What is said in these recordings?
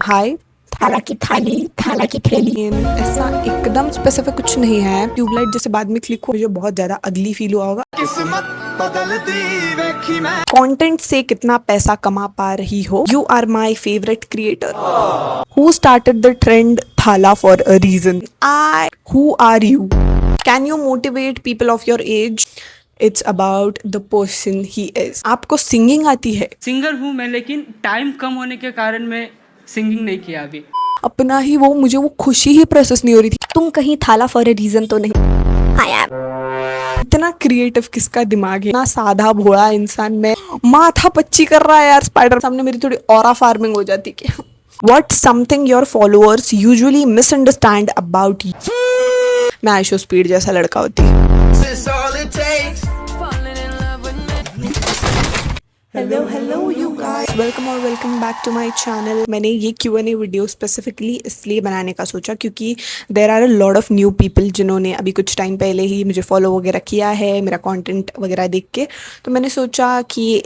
हाय। थाला की थाली, थाला की थैली। ऐसा एकदम स्पेसिफिक कुछ नहीं है। ट्यूबलाइट जैसे बाद में क्लिक हो, मुझे बहुत ज्यादा अगली फील हुआ होगा। किस्मत बदल दी वेखी मैं। कंटेंट से कितना पैसा कमा पा रही हो। You are my favourite creator. Who started the trend Thala for a reason. I who are you. Can you motivate people of your age. It's about the person he is. आपको सिंगिंग आती है? सिंगर हूँ मैं, लेकिन time कम होने के कारण मैं सिंगिंग नहीं किया अभी। अपना ही वो मुझे वो खुशी ही प्रोसेस नहीं हो रही थी। तुम कहीं थाला फॉर ए रीजन तो नहीं? I am. इतना क्रिएटिव किसका दिमाग है? इतना साधा भोला इंसान मैं माथा पच्ची कर रहा है यार। स्पाइडर सामने मेरी थोड़ी ऑरा फार्मिंग हो जाती क्या? What's something your followers usually misunderstand about you? मैं आइशो स्पीड जैसा लड़का होती। हेलो यू गाइस, वेलकम और welcome back to my channel. मैंने ये Q&A वीडियो स्पेसिफिकली इसलिए बनाने का सोचा क्योंकि there are a lot of new people जिन्होंने अभी कुछ टाइम पहले ही मुझे फॉलो वगैरह किया है, मेरा कंटेंट वगैरह देख के। तो मैंने सोचा कि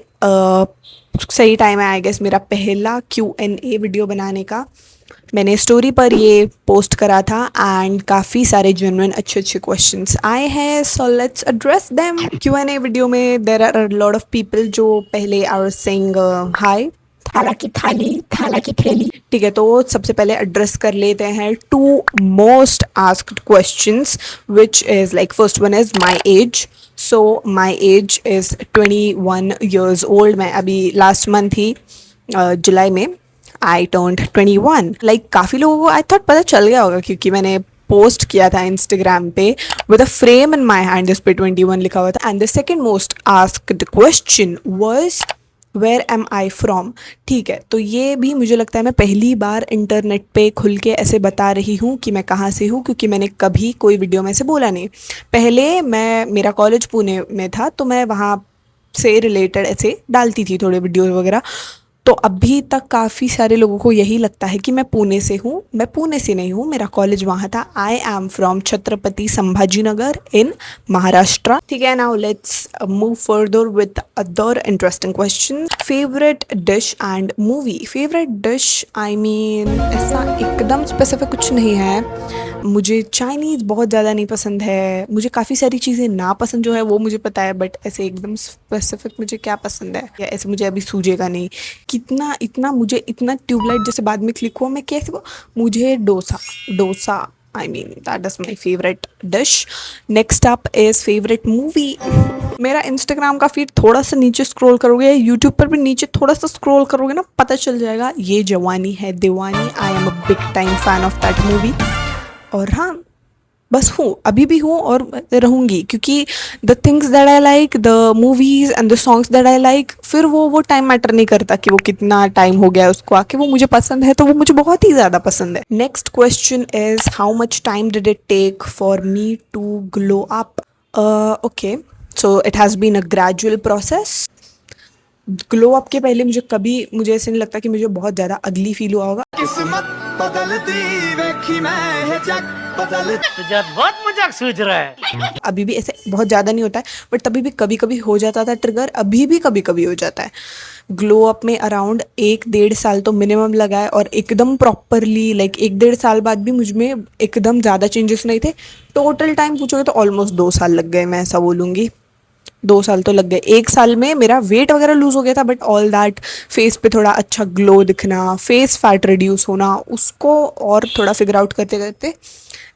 सही टाइम है आई गेस मेरा पहला Q&A वीडियो बनाने का। मैंने स्टोरी पर ये पोस्ट करा था एंड काफ़ी सारे जेन्युइन अच्छे अच्छे क्वेश्चंस आए हैं, so let's address them. Q&A video में there are a lot of people जो पहले आर सेइंग हाय। थाला की थाली, थाला की थैली। ठीक है, तो सबसे पहले एड्रेस कर लेते हैं two most asked questions which is like first one is my age. So my age is 21 years old। मैं अभी लास्ट मंथ ही जुलाई में आई टर्न्ड 21। लाइक काफ़ी लोगों को आई थॉट पता चल गया होगा क्योंकि मैंने पोस्ट किया था इंस्टाग्राम पे with a frame in my hand जिस पे 21 लिखा हुआ था। And the second most asked question was where am I from. ठीक है, तो ये भी मुझे लगता है मैं पहली बार इंटरनेट पे खुल के ऐसे बता रही हूँ कि मैं कहाँ से हूँ, क्योंकि मैंने कभी कोई वीडियो में ऐसे बोला नहीं। पहले मेरा कॉलेज पुणे में था तो मैं वहाँ से रिलेटेड ऐसे डालती थी थोड़े वीडियोस वगैरह। तो अभी तक काफ़ी सारे लोगों को यही लगता है कि मैं पुणे से हूँ। मैं पुणे से नहीं हूँ, मेरा कॉलेज वहाँ था। I am from Chhatrapati Sambhaji Nagar in Maharashtra. ठीक है, now let's move further with other interesting question. Favourite dish and movie. Favourite dish I mean ऐसा एकदम स्पेसिफिक कुछ नहीं है। मुझे चाइनीज़ बहुत ज़्यादा नहीं पसंद है। मुझे काफ़ी सारी चीज़ें ना पसंद जो है वो मुझे पता है, बट ऐसे एकदम स्पेसिफिक मुझे क्या पसंद है या ऐसे मुझे अभी सूझेगा नहीं। कितना इतना मुझे इतना ट्यूबलाइट जैसे बाद में क्लिक हुआ मैं कैसे मुझे dosa I mean that is my favourite dish. Next up is favourite movie. मेरा इंस्टाग्राम का फीड थोड़ा सा नीचे स्क्रॉल करोगे, यूट्यूब पर भी नीचे थोड़ा सा स्क्रॉल करोगे ना, पता चल जाएगा ये जवानी है दीवानी। I am a big time fan of that movie. और हाँ, बस हूँ, अभी भी हूँ और रहूँगी, क्योंकि the things that I like, the movies and the songs that I like, फिर वो टाइम मैटर नहीं करता कि वो कितना टाइम हो गया उसको आके। वो मुझे पसंद है तो वो मुझे बहुत ही ज़्यादा पसंद है। Next question is how much time did it take for me to glow up. Okay, so it has been a gradual process. Glow up के पहले मुझे ऐसे नहीं लगता कि मुझे बहुत ज़्यादा अगली फील हुआ होगा। किस्मत बदलती वेखी मैं जग बदल। तुझे बहुत मजाक सूझ रहा है। अभी भी ऐसे बहुत ज़्यादा नहीं होता है, बट तभी भी कभी कभी हो जाता था ट्रिगर। अभी भी कभी कभी हो जाता है। ग्लो अप में अराउंड 1-1.5 साल तो मिनिमम लगा है, और एकदम प्रॉपरली लाइक 1-1.5 साल बाद भी मुझ में एकदम ज़्यादा चेंजेस नहीं थे। टोटल टाइम पूछोगे तो ऑलमोस्ट 2 साल लग गए, मैं ऐसा बोलूँगी। 2 साल तो लग गए। 1 साल में मेरा वेट वगैरह लूज़ हो गया था, बट ऑल दैट फेस पे थोड़ा अच्छा ग्लो दिखना, फेस फैट रिड्यूस होना, उसको और थोड़ा फिगर आउट करते करते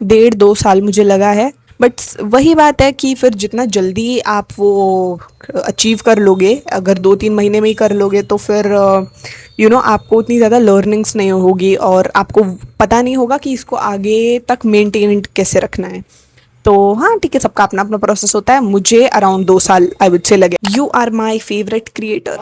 1.5-2 साल मुझे लगा है। बट वही बात है कि फिर जितना जल्दी आप वो अचीव कर लोगे, अगर 2-3 महीने में ही कर लोगे तो फिर आपको उतनी ज़्यादा लर्निंग्स नहीं होगी और आपको पता नहीं होगा कि इसको आगे तक मेंटेन कैसे रखना है। तो हाँ ठीक है, सबका अपना अपना प्रोसेस होता है। मुझे अराउंड 2 साल आई वुड से लगे। You are my favourite creator,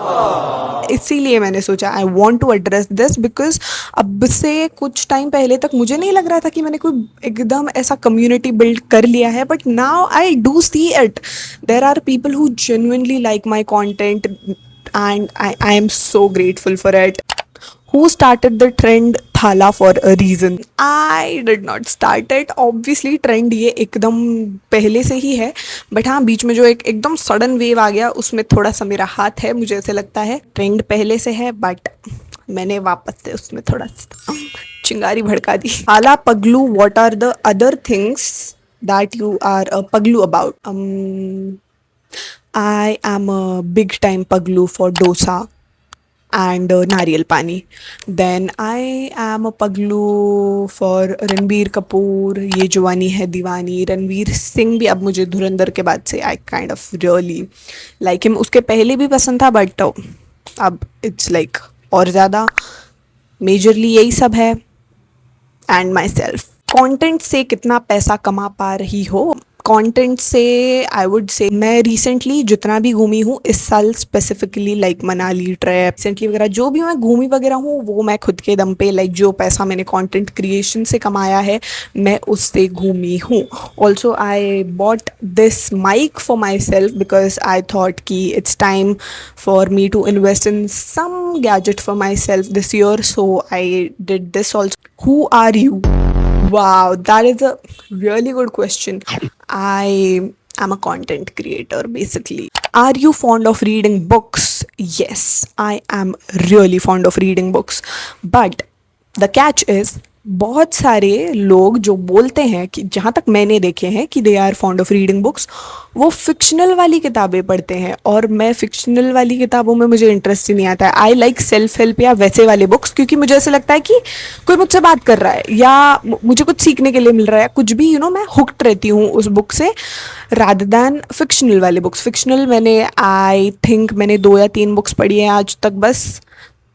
इसीलिए मैंने सोचा I want to address this because अब से कुछ टाइम पहले तक मुझे नहीं लग रहा था कि मैंने कोई एकदम ऐसा कम्युनिटी बिल्ड कर लिया है, but now I do see it. There are people who genuinely like my content and I am so grateful for it. Who started the trend थाला for a reason? I did not start it. Obviously trend ये एकदम पहले से ही है, but हाँ बीच में जो एकदम सडन वेव आ गया उसमें थोड़ा सा मेरा हाथ है। मुझे ऐसे लगता है ट्रेंड पहले से है, बट मैंने वापस से उसमें थोड़ा सा चिंगारी भड़का दी। आला पगलू, what are the other things that you are a पगलू about? I am a big time paglu for dosa and nariyal pani. Then I am a paglu for Ranbir Kapoor, ये जवानी है दीवानी। रणवीर सिंह भी अब मुझे धुरंधर के बाद से I kind of really like him. उसके पहले भी पसंद था बट अब इट्स लाइक और ज़्यादा मेजरली यही सब है। And my self. कॉन्टेंट से कितना पैसा कमा पा रही हो? कंटेंट से आई वुड से मैं रिसेंटली जितना भी घूमी हूँ इस साल specifically like Manali trip recently वगैरह जो भी मैं घूमी वगैरह हूँ वो मैं खुद के दम पे लाइक जो पैसा मैंने कंटेंट क्रिएशन से कमाया है मैं उससे घूमी हूँ। Also I bought this mic for my self because I thought कि it's time for me to invest in some gadget for my self this year, so I did this also. Who are you? Wow, that is a really good question. I am a content creator basically. Are you fond of reading books? Yes, I am really fond of reading books. But the catch is बहुत सारे लोग जो बोलते हैं कि जहाँ तक मैंने देखे हैं कि they are fond of reading books, वो फिक्शनल वाली किताबें पढ़ते हैं और मैं फिक्शनल वाली किताबों में मुझे इंटरेस्ट ही नहीं आता है। आई लाइक सेल्फ हेल्प या वैसे वाले बुक्स क्योंकि मुझे ऐसा लगता है कि कोई मुझसे बात कर रहा है या मुझे कुछ सीखने के लिए मिल रहा है कुछ भी मैं हुक्ड रहती हूँ उस बुक से रादर दैन फिक्शनल वाले बुक्स। फिक्शनल मैंने आई थिंक मैंने 2 या 3 बुक्स पढ़ी हैं आज तक बस,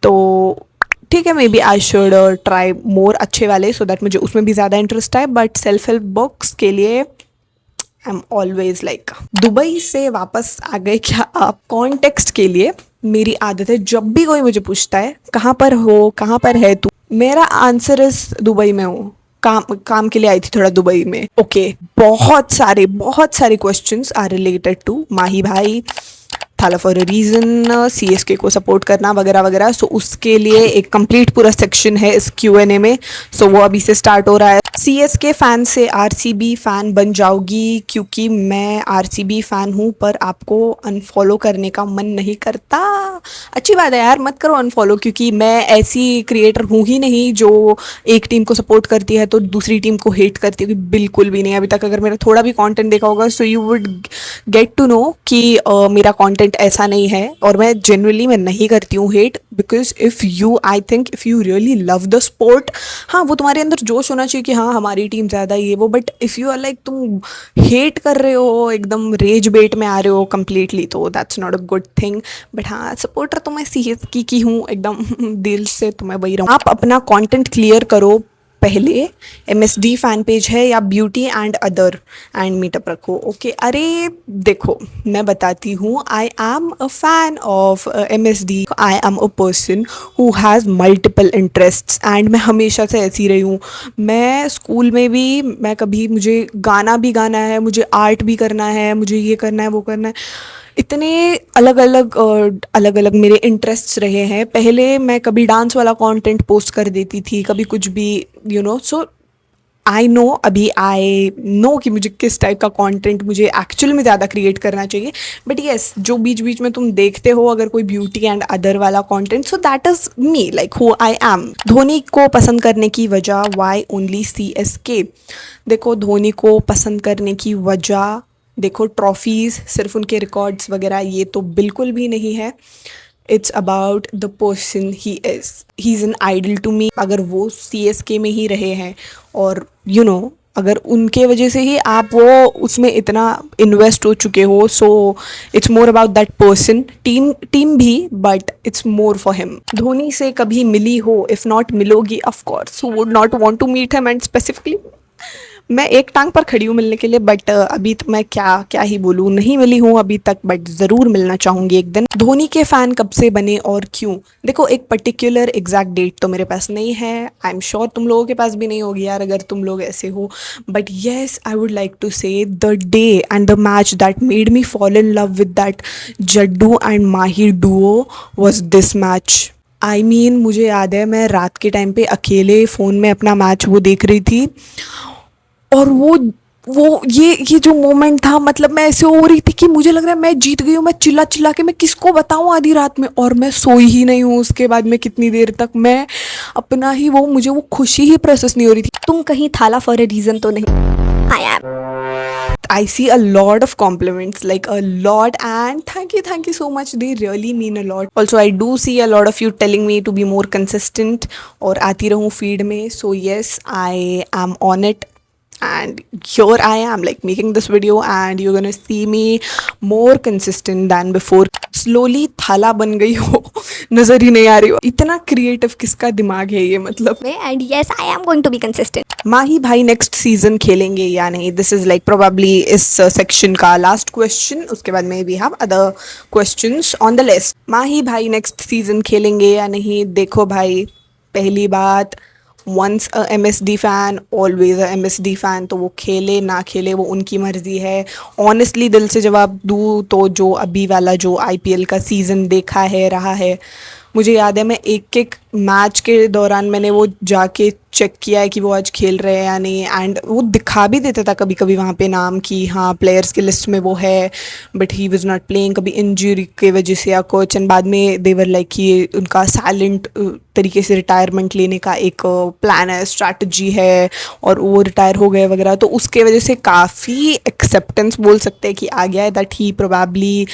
तो ठीक है maybe I should try more अच्छे वाले सो दैट मुझे उसमें भी ज़्यादा इंटरेस्ट आए। बट सेल्फ हेल्प बुक्स के लिए I am always like. Dubai से वापस आ गए क्या आप? कॉन्टेक्स्ट के लिए मेरी आदत है जब भी कोई मुझे पूछता है कहाँ पर हो कहाँ पर है तू, मेरा आंसर इज दुबई में हूँ। काम के लिए आई थी थोड़ा दुबई में। ओके बहुत सारे क्वेश्चंस आर रिलेटेड टू माही भाई, थाला फॉर अ रीज़न, CSK को सपोर्ट करना वगैरह वगैरह। सो उसके लिए एक कंप्लीट पूरा सेक्शन है इस Q&A में, सो वो अभी से स्टार्ट हो रहा है। CSK फ़ैन से RCB फ़ैन बन जाओगी? क्योंकि मैं RCB फ़ैन हूँ पर आपको अनफॉलो करने का मन नहीं करता। अच्छी बात है यार, मत करो अनफॉलो क्योंकि मैं ऐसी क्रिएटर हूँ ही नहीं जो एक टीम को सपोर्ट करती है तो दूसरी टीम को हेट करती है, बिल्कुल भी नहीं। अभी तक अगर मेरा थोड़ा भी कंटेंट देखा होगा so you would get to know कि मेरा कंटेंट ऐसा नहीं है और मैं जनरली मैं नहीं करती हूँ hate because if you I think if you really love the sport, हाँ वो तुम्हारे अंदर जोश होना चाहिए कि हाँ हमारी टीम ज़्यादा ये वो, but if you are like तुम हेट कर रहे हो एकदम रेज बेट में आ रहे हो कम्प्लीटली तो that's not a good thing. But हाँ सपोर्टर तो मैं CSK की हूँ एकदम दिल से, तो मैं वही रहूँ। आप अपना कंटेंट क्लियर करो पहले, MSD फ़ैन पेज है या beauty and other and meetup रखो। ओके अरे देखो मैं बताती हूँ, आई am a fan of MSD। I am a person who has multiple interests and मैं हमेशा से ऐसी रही हूँ। मैं स्कूल में भी मैं कभी मुझे गाना भी गाना है, मुझे आर्ट भी करना है, मुझे ये करना है वो करना है, इतने अलग अलग मेरे इंटरेस्ट्स रहे हैं। पहले मैं कभी डांस वाला कंटेंट पोस्ट कर देती थी, कभी कुछ भी सो आई नो अभी आई नो कि मुझे किस टाइप का कंटेंट मुझे एक्चुअल में ज़्यादा क्रिएट करना चाहिए। बट येस जो बीच बीच में तुम देखते हो अगर कोई ब्यूटी एंड अदर वाला content, so that is me like who I am. Dhoni को पसंद करने की वजह, वाई ओनली CSK? देखो धोनी को पसंद करने की वजह देखो ट्रॉफीज़ सिर्फ उनके रिकॉर्ड्स वगैरह ये तो बिल्कुल भी नहीं है। It's about the person he is an idol to me. अगर वो CSK में ही रहे हैं और अगर उनके वजह से ही आप वो उसमें इतना इन्वेस्ट हो चुके हो, so it's more about that person. Team भी but it's more for him. Dhoni से कभी मिली हो? इफ़ नॉट मिलोगी of course would not want to meet him and specifically मैं एक टांग पर खड़ी हूँ मिलने के लिए, बट अभी तो मैं क्या ही बोलूँ, नहीं मिली हूँ अभी तक बट ज़रूर मिलना चाहूँगी एक दिन। धोनी के फ़ैन कब से बने और क्यों? देखो एक पर्टिकुलर एग्जैक्ट डेट तो मेरे पास नहीं है, आई एम श्योर तुम लोगों के पास भी नहीं होगी यार अगर तुम लोग ऐसे हो, but yes I would like to say the day and the match that made me fall in love with that Jaddu and Mahi duo was this match. I mean मुझे याद है मैं रात के टाइम पे अकेले फ़ोन में अपना मैच वो देख रही थी और वो ये जो मोमेंट था, मतलब मैं ऐसे हो रही थी कि मुझे लग रहा है मैं जीत गई हूँ। मैं चिल्ला चिल्ला के मैं किसको बताऊँ आधी रात में, और मैं सोई ही नहीं हूँ उसके बाद में कितनी देर तक। मैं अपना ही वो, मुझे वो खुशी ही प्रोसेस नहीं हो रही थी। तुम कहीं थाला फॉर ए रीजन तो नहीं? I am. I see a lot of compliments, like a lot, and thank you so much. They really mean a lot. Also, I do see a lot of you telling me to be more consistent और आती रहूँ feed में. So yes, I am on it. And here I am, like making this video, and you're gonna see me more consistent than before. Slowly थाला बन गई हो, नजर ही नहीं आ रही हो। इतना क्रिएटिव किसका दिमाग है ये, मतलब। And yes I am going to be consistent. Mahi भाई नेक्स्ट सीजन खेलेंगे या नहीं? दिस इज लाइक प्रोबेबली इस सेक्शन का लास्ट क्वेश्चन। उसके बाद में we have other questions on the list. Mahi भाई नेक्स्ट सीजन खेलेंगे या नहीं? देखो भाई, पहली बात, once a MSD fan always a MSD fan. तो वो खेले ना खेले वो उनकी मर्जी है। ऑनेस्टली दिल से जवाब दूँ तो जो अभी वाला जो IPL का सीज़न देखा है रहा है, मुझे याद है मैं एक एक मैच के दौरान मैंने वो जाके चेक किया है कि वो आज खेल रहे हैं या नहीं। एंड वो दिखा भी देता था कभी कभी वहाँ पे नाम कि हाँ प्लेयर्स की लिस्ट में वो है, but he was not playing, कभी इंजरी की वजह से या कुछ। एंड बाद में देवर लाइक कि उनका साइलेंट तरीके से रिटायरमेंट लेने का एक प्लान है, स्ट्रैटेजी है, और वो रिटायर हो गए वगैरह। तो उसके वजह से काफ़ी एक्सेप्टेंस बोल सकते हैं कि आ गया है that he probably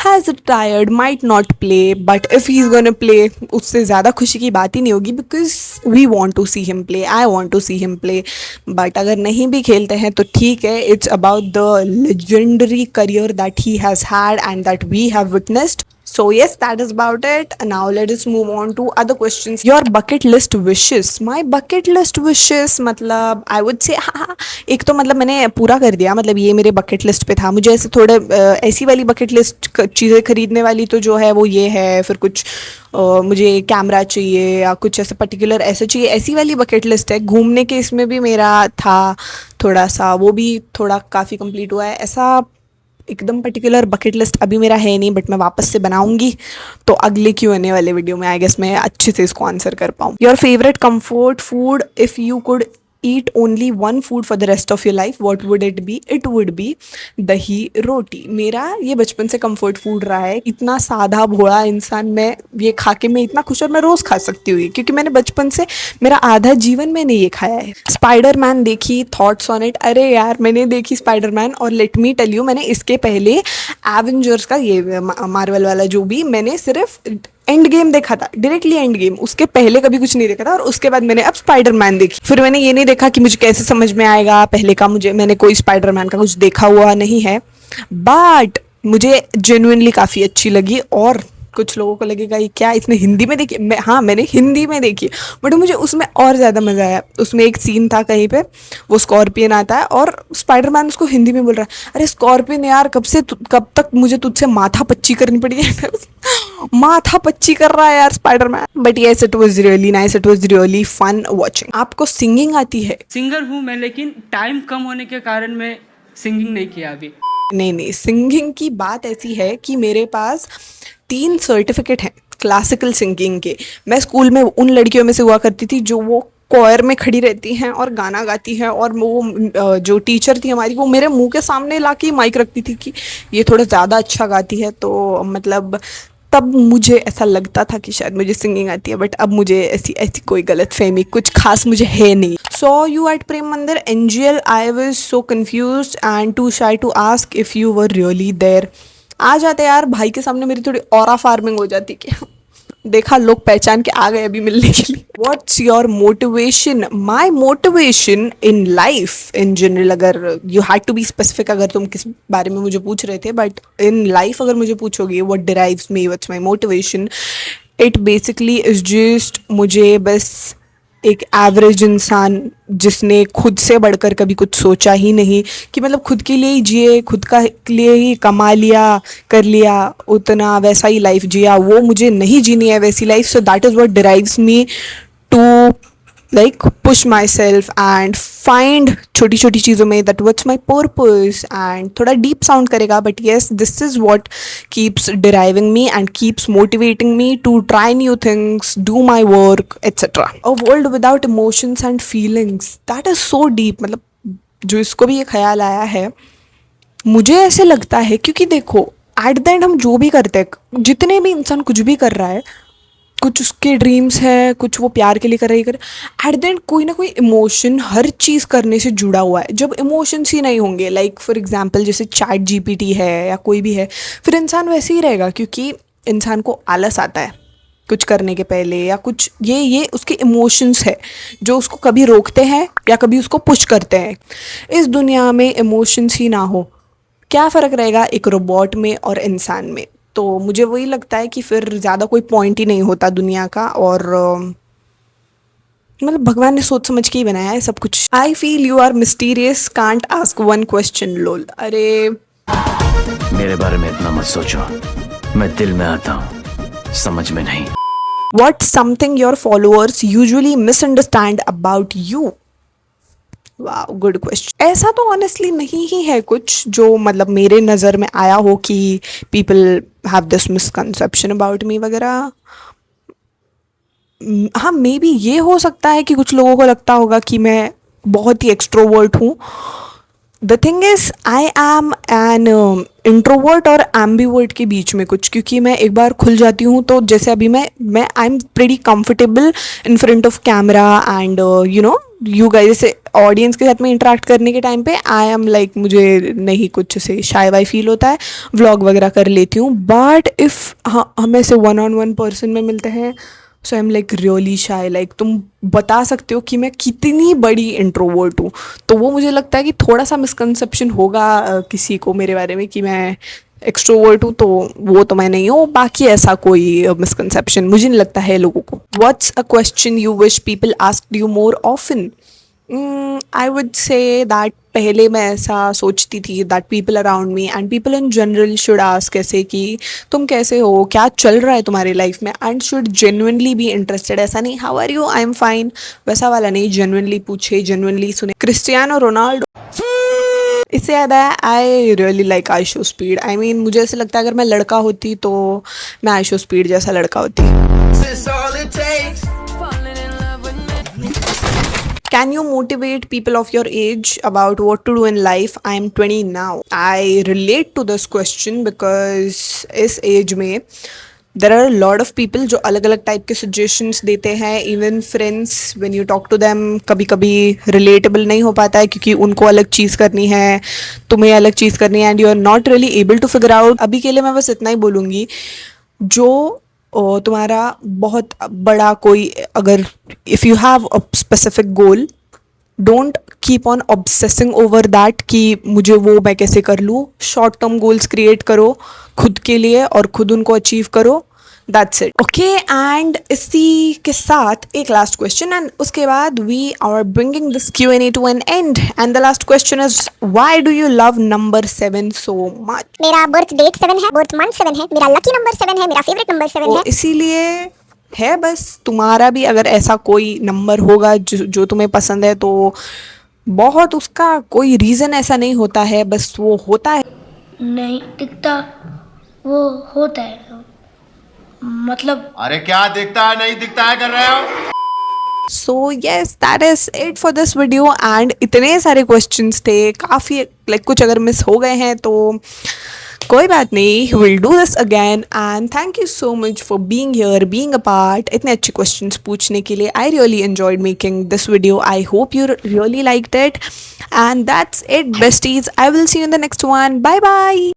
has retired, might not play, but if he is gonna play उससे ज़्यादा खुशी की बात ही नहीं होगी, because we want to see him play, I want to see him play. But अगर नहीं भी खेलते हैं तो ठीक है, it's about the legendary career that he has had and that we have witnessed. So yes, that is about it. Now let us move on to other questions. Your bucket list wishes. My bucket list wishes मतलब I would say हाँ, एक तो मतलब मैंने पूरा कर दिया, मतलब ये मेरे bucket list पे था। मुझे ऐसे थोड़े ऐसी वाली bucket list चीज़ें खरीदने वाली तो जो है वो ये है, फिर कुछ मुझे कैमरा चाहिए या कुछ ऐसे पर्टिकुलर ऐसे चाहिए, ऐसी वाली बकेट लिस्ट है। घूमने के इसमें भी मेरा था थोड़ा सा, वो भी थोड़ा काफ़ी कंप्लीट हुआ है। ऐसा एकदम पर्टिकुलर बकेट लिस्ट अभी मेरा है नहीं, बट मैं वापस से बनाऊंगी तो अगले Q&A वाले वीडियो में आई गेस मैं अच्छे से इसको आंसर कर पाऊँ। Your favourite comfort food, if you could eat only one food for the rest of your life, what would it be? It would be दही रोटी। मेरा ये बचपन से कंफर्ट फूड रहा है। इतना सादा भोला इंसान मैं, ये खा के मैं इतना खुश, और मैं रोज़ खा सकती हूँ क्योंकि मैंने बचपन से, मेरा आधा जीवन मैंने ये खाया है। स्पाइडरमैन देखी, थॉट्स ऑन इट? अरे यार मैंने देखी स्पाइडरमैन, और लेट मी टेल यू, मैंने इसके पहले एवेंजर्स का ये मार्वल वाला जो भी, मैंने सिर्फ एंड गेम देखा था, डायरेक्टली एंड गेम, उसके पहले कभी कुछ नहीं देखा था। और उसके बाद मैंने अब स्पाइडरमैन देखी। फिर मैंने ये नहीं देखा कि मुझे कैसे समझ में आएगा, पहले का मैंने कोई स्पाइडरमैन का कुछ देखा हुआ नहीं है, बट मुझे जेन्युइनली काफ़ी अच्छी लगी। और कुछ लोगों को लगेगा ये क्या इसने हिंदी में देखी, हाँ मैंने हिंदी में देखी, बट मुझे उसमें और ज़्यादा मज़ा आया। उसमें एक सीन था कहीं पे, वो स्कॉर्पियन आता है और स्पाइडरमैन उसको हिंदी में बोल रहा है, अरे स्कॉर्पियन यार कब तक मुझे तुझसे माथा पच्ची करनी पड़ी है। माथा पच्ची कर रहा है यार Spiderman. But yes, it was really nice, it was really fun watching. आपको सिंगिंग आती है? सिंगर हूँ मैं, लेकिन टाइम कम होने के कारण मैं सिंगिंग नहीं किया अभी। नहीं, सिंगिंग की बात ऐसी है कि मेरे पास 3 सर्टिफिकेट हैं क्लासिकल सिंगिंग के। मैं स्कूल में उन लड़कियों में से हुआ करती थी जो वो कोयर में खड़ी रहती हैं और गाना गाती हैं, और वो जो टीचर थी हमारी, वो मेरे मुंह के सामने लाके माइक रखती थी कि ये थोड़ा ज़्यादा अच्छा गाती है। तो मतलब तब मुझे ऐसा लगता था कि शायद मुझे सिंगिंग आती है, बट अब मुझे ऐसी कोई गलत फहमी कुछ खास मुझे है नहीं। Saw you eight Prem Mandir NGL, I was so confused and too shy to ask if you were really there. आ जाते यार भाई के सामने, मेरी थोड़ी ऑरा फार्मिंग हो जाती कि देखा लोग पहचान के आ गए अभी मिलने के लिए। What's your motivation? My motivation in life in general, अगर you had to be specific, अगर तुम किस बारे में मुझे पूछ रहे थे, बट इन लाइफ अगर मुझे पूछोगे what drives me, what's my motivation, it basically is just, मुझे बस एक एवरेज इंसान जिसने खुद से बढ़कर कभी कुछ सोचा ही नहीं, कि मतलब खुद के लिए ही जिए, खुद का लिए ही कमा लिया कर लिया, उतना वैसा ही लाइफ जिया, वो मुझे नहीं जीनी है वैसी life. So that is what drives me to like push myself and find छोटी छोटी चीज़ों में that what's my purpose, and थोड़ा deep sound करेगा, but yes, this is what keeps deriving me and keeps motivating me to try new things, do my work, etc. A world without emotions and feelings, that is so deep. मतलब जो इसको भी ये ख्याल आया है, मुझे ऐसे लगता है क्योंकि देखो एट द एंड हम जो भी करते हैं, जितने भी इंसान कुछ भी कर रहा है, कुछ उसके ड्रीम्स है, कुछ वो प्यार के लिए कर रही कर, एट द एंड कोई ना कोई इमोशन हर चीज़ करने से जुड़ा हुआ है। जब इमोशंस ही नहीं होंगे, लाइक फॉर एग्जांपल जैसे चैट जीपीटी है या कोई भी है, फिर इंसान वैसे ही रहेगा क्योंकि इंसान को आलस आता है कुछ करने के पहले, या कुछ ये उसके इमोशंस है जो उसको कभी रोकते हैं या कभी उसको पुश करते हैं। इस दुनिया में इमोशंस ही ना हो, क्या फ़र्क रहेगा एक रोबोट में और इंसान में? तो मुझे वही लगता है कि फिर ज़्यादा कोई पॉइंट ही नहीं होता दुनिया का, और मतलब भगवान ने सोच समझ के ही बनाया है सब कुछ। I feel you are mysterious, can't ask one question, lol. अरे मेरे बारे में इतना मत सोचो, मैं दिल में आता हूँ, समझ में नहीं। What something your followers usually misunderstand about you? वाह, गुड क्वेश्चन। ऐसा तो ऑनेस्टली नहीं ही है कुछ जो मतलब मेरे नज़र में आया हो कि people have this misconception about me वगैरह। हाँ, मे बी ये हो सकता है कि कुछ लोगों को लगता होगा कि मैं बहुत ही एक्सट्रोवर्ट हूँ। The thing is I am an introvert और एम्बीवर्ट के बीच में कुछ, क्योंकि मैं एक बार खुल जाती हूँ तो जैसे अभी मैं I am pretty comfortable in front of camera and you guys, जैसे ऑडियंस के साथ में इंटरेक्ट करने के टाइम पे आई एम लाइक, मुझे नहीं कुछ ऐसे शाय वाई फील होता है, व्लॉग वगैरह कर लेती हूँ। बट इफ़ हम ऐसे वन ऑन वन पर्सन में मिलते हैं, so I am like really shy, like तुम बता सकते हो कि मैं कितनी बड़ी इंट्रोवर्ट हूँ। तो वो मुझे लगता है कि थोड़ा सा मिसकंसेप्शन होगा किसी को मेरे बारे में कि मैं एक्सट्रोवर्ट हूँ, तो वो तो मैं नहीं हूँ। बाकी ऐसा कोई मिसकंसेप्शन मुझे नहीं लगता है लोगों को। What's a question you wish people asked you more often? I would say that पहले मैं ऐसा सोचती थी that people around me and people in general should ask ऐसे कि तुम कैसे हो, क्या चल रहा है तुम्हारी लाइफ में, and should genuinely be interested. ऐसा नहीं how are you, I am fine, वैसा वाला नहीं, जेन्युइनली पूछे, जेन्युइनली सुने। क्रिस्टियानो रोनाल्डो, इससे ज़्यादा I really like IShowSpeed. I mean मुझे ऐसे लगता है अगर मैं लड़का होती तो मैं आइशो स्पीड जैसा लड़का होती। Can you motivate people of your age about what to do in life? I am 20 now. I relate to this question because इस age में there are a lot of people जो अलग अलग type के suggestions देते हैं. Even friends, when you talk to them, कभी कभी relatable नहीं हो पाता है क्योंकि उनको अलग चीज़ करनी है, तुम्हें अलग चीज़ करनी है, and you are not really able to figure out. अभी के लिए मैं बस इतना ही बोलूँगी, जो तुम्हारा बहुत बड़ा कोई, अगर if you have a specific goal, don't keep on obsessing over that कि मुझे वो मैं कैसे कर लूँ। शॉर्ट टर्म गोल्स क्रिएट करो खुद के लिए और खुद उनको अचीव करो, दैट्स इट। ओके, एंड इसी के साथ एक लास्ट क्वेश्चन एंड उसके बाद we are bringing this Q&A to an end, and the last question is why do you love number 7 so much? मेरा बर्थ डेट 7 है, बर्थ मंथ 7 है, मेरा लकी नंबर 7 है, मेरा फेवरेट नंबर 7 है। इसीलिए है, बस तुम्हारा भी अगर ऐसा कोई नंबर होगा जो तुम्हें पसंद है, तो बहुत उसका कोई रीज़न ऐसा नहीं होता है, बस वो होता है। नहीं दिखता, वो होता है, मतलब अरे क्या दिखता है नहीं दिखता है कर रहे हो? So yes, that is it for this video and इतने सारे क्वेश्चंस थे, काफ़ी लाइक कुछ अगर मिस हो गए हैं तो कोई बात नहीं, will do this again and thank you so much for being here, being a part, इतने अच्छे क्वेश्चंस पूछने के लिए। I really enjoyed making this video, I hope you really liked it and that's it besties, I will see you in the next one, bye bye.